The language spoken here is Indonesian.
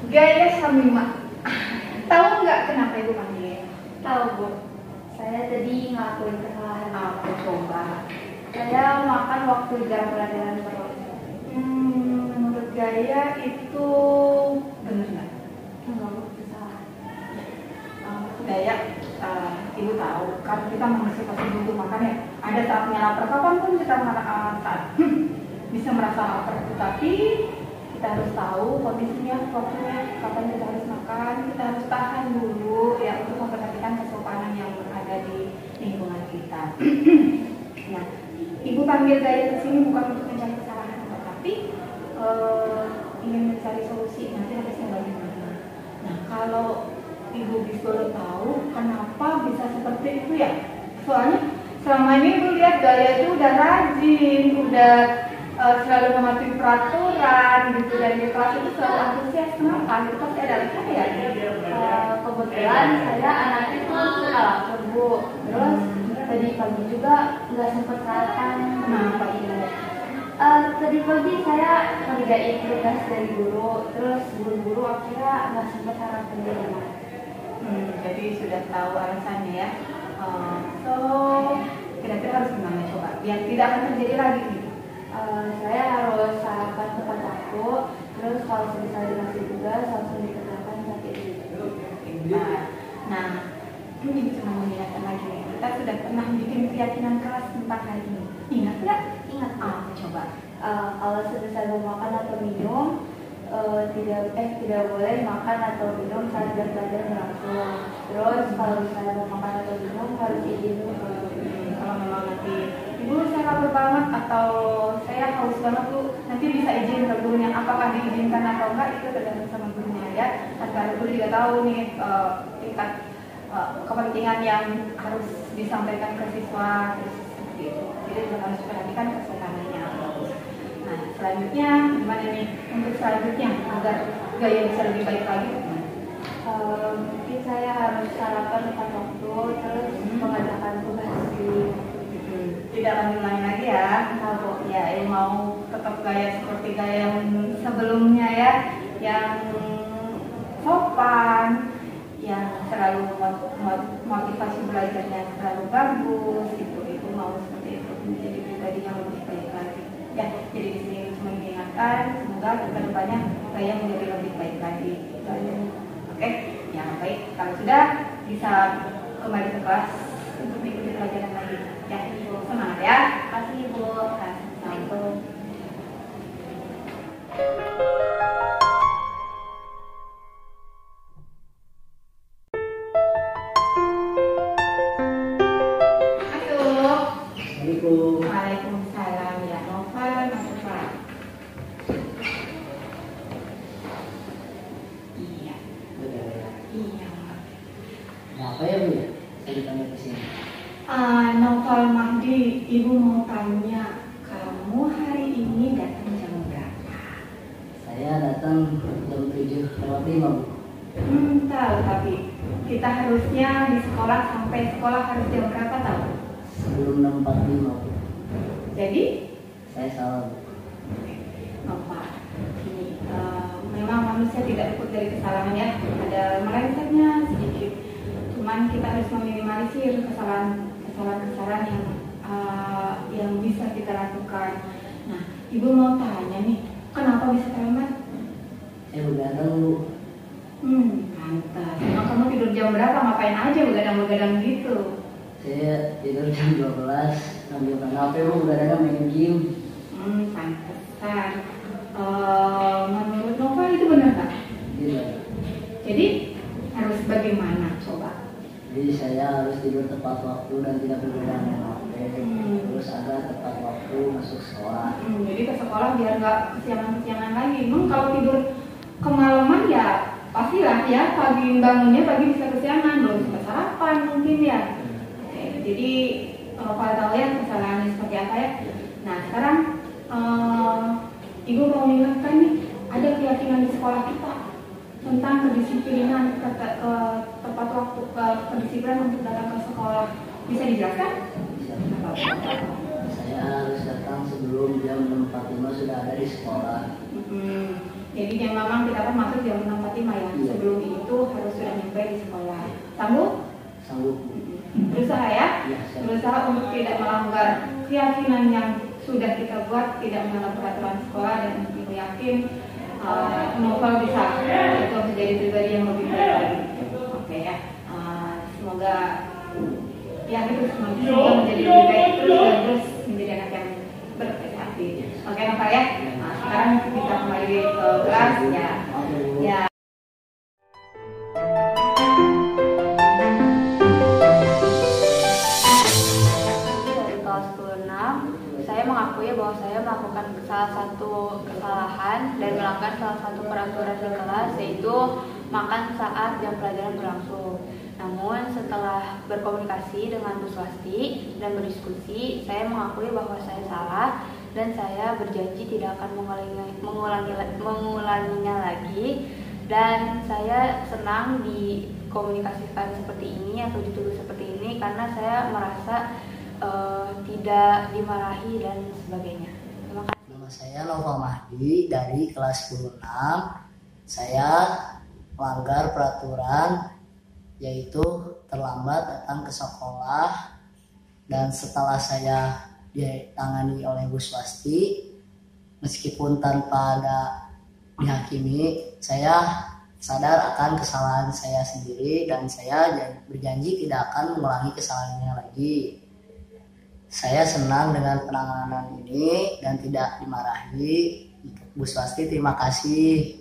Gaya Samima. Tahu nggak kenapa ibu panggil? Tahu Bu, saya tadi ngelakuin kesalahan. Aku coba. Saya makan waktu jam pelajaran terus. Menurut Gaya itu benar nggak? Enggak Bu, kesalahan. Gaya, ibu tahu kan kita manusia pasti butuh makan ya. Ada saatnya lapar. Kapanpun kita saat bisa merasa lapar, tetapi kita harus tahu kondisinya, waktunya, kapan kita harus makan. Kita harus tahan dulu ya untuk memperhatikan kesopanan yang ada di lingkungan kita. Nah, ibu panggil Gaya ke sini bukan untuk mencari kesalahan, tetapi ingin mencari solusi. Nanti harusnya bagaimana? Nah, kalau ibu bisa tahu kenapa bisa seperti itu ya? Soalnya selama ini ibu lihat Gaya itu udah rajin, udah selalu mematuhi peraturan gitu, dan di kelas itu selalu antusias. Kenapa? Itu pasti ada alasan ya. Kebetulan saya anaknya itu suka lapar Bu. Terus tadi pagi juga nggak sempat sarapan. Kenapa ibu? Tadi pagi saya ngerjain tugas dari guru, terus buru-buru akhirnya nggak sempat sarapan di rumah. Jadi sudah tahu alasannya ya. So kira-kira harus gimana coba biar tidak akan terjadi lagi gitu. Saya harus sarapan tepat waktu, terus kalau bisa dikasih tugas langsung dikerjakan pakai itu. Nah, ini cuma mengingatkan lagi nih. Kita sudah pernah bikin keyakinan kelas tentang hal ini. Ingat nggak? Ingat Coba. kalau selesai makan atau minum tidak boleh makan atau minum saat jam pelajaran berlangsung. Terus kalau misalnya mau makan atau minum harus izin dulu. Kalau memang nanti ibu saya lapar banget atau saya haus banget bu, nanti bisa izin ke gurunya. Apakah diizinkan atau enggak itu tergantung sama gurunya ya. Karena guru juga tahu nih tingkat kepentingan yang harus disampaikan ke siswa seperti itu. Jadi juga harus perhatikan kesopanannya. Nah, selanjutnya gimana nih untuk selanjutnya agar Gaya bisa lebih baik lagi? Mungkin saya harus sarapan tepat waktu, terus mengerjakan tugas di Tidak lanjut-lanjut lagi ya. Nah, Ya, yang mau tetap Gaya seperti Gaya yang sebelumnya ya, yang sopan, yang selalu motivasi belajarnya selalu bagus, itu mau seperti itu menjadi pribadi yang lebih baik lagi. Ya, jadi di sini cuma mengingatkan semoga ke depannya Gaya menjadi lebih baik lagi. Oke, ya baik. Kalau sudah bisa kembali ke kelas untuk mengikuti pelajaran lagi. Ya, semangat ya. kasih Ibu. Assalamualaikum. Masuk. Assalamualaikum. Waalaikumsalam ya. Novel masuk Pak. Iya. Iya. Apa ya Bu ya? Saya ditanya ke sini. Novel Mahdi, ibu mau tanya, kamu hari ini datang jam berapa? Saya datang jam 7:05 Bu. Tahu, tapi kita harusnya di sekolah sampai sekolah harus jam berapa tahu? Sebelum 6:45 Bu. Jadi, Saya salah Bu. Novel, ini memang manusia tidak luput dari kesalahan ya. Ada melencengnya sedikit. Cuman kita harus meminimalisir kesalahan yang bisa kita lakukan. Nah, ibu mau tanya nih, kenapa bisa terlambat? Saya begadang Bu. Pantas. Emang kamu tidur jam berapa? Ngapain aja begadang-begadang gitu? Saya tidur jam 12, ngambilkan HP Bu, begadang main game. Pantesan. Menurut Nova itu benar nggak? Gitu. Jadi harus bagaimana? Coba. Jadi saya harus tidur tepat waktu dan tidak begadang main HP. Terus agar tepat waktu masuk sekolah. Jadi ke sekolah biar nggak kesiangan-kesiangan lagi. Emang kalau tidur kemalaman ya pastilah ya pagi bangunnya pagi bisa kesiangan, belum sempat sarapan mungkin ya. Oke, jadi kalau tahu ya kesalahannya seperti apa ya. Nah sekarang ibu mau mengingatkan nih, ada keyakinan di sekolah kita tentang kedisiplinan, tepat waktu, kedisiplinan untuk datang ke sekolah. Bisa dijelaskan? Saya harus datang sebelum jam 6:45 sudah ada di sekolah. Jadi memang kita kan masuk jam 6.45 ya. Iya. Sebelum itu harus sudah nyampe di sekolah. Sanggup? Sanggup. Berusaha ya? Iya, saya Berusaha untuk tidak melanggar keyakinan yang sudah kita buat, tidak melanggar peraturan sekolah, dan ibu yakin Novel bisa untuk menjadi pribadi yang lebih baik lagi. Oke ya. Semoga ya itu semoga menjadi lebih baik terus dan terus menjadi anak yang berprestasi. Oke Novel ya. Sekarang kita kembali ke kelas ya. Ya. Dari kelas 26, saya mengakui bahwa saya melakukan salah satu kesalahan dan melanggar salah satu peraturan di kelas, yaitu makan saat jam pelajaran berlangsung. Namun setelah berkomunikasi dengan Bu Swasti dan berdiskusi, saya mengakui bahwa saya salah dan saya berjanji tidak akan mengulanginya lagi. Dan saya senang dikomunikasikan seperti ini atau dituduh seperti ini karena saya merasa tidak dimarahi dan sebagainya. Terima kasih. Nama saya Nova Mahdi dari kelas 26. Saya melanggar peraturan yaitu terlambat datang ke sekolah, dan setelah saya ditangani oleh Bu Swasti, meskipun tanpa ada dihakimi, saya sadar akan kesalahan saya sendiri dan saya berjanji tidak akan mengulangi kesalahannya lagi. Saya senang dengan penanganan ini dan tidak dimarahi. Bu Swasti, terima kasih.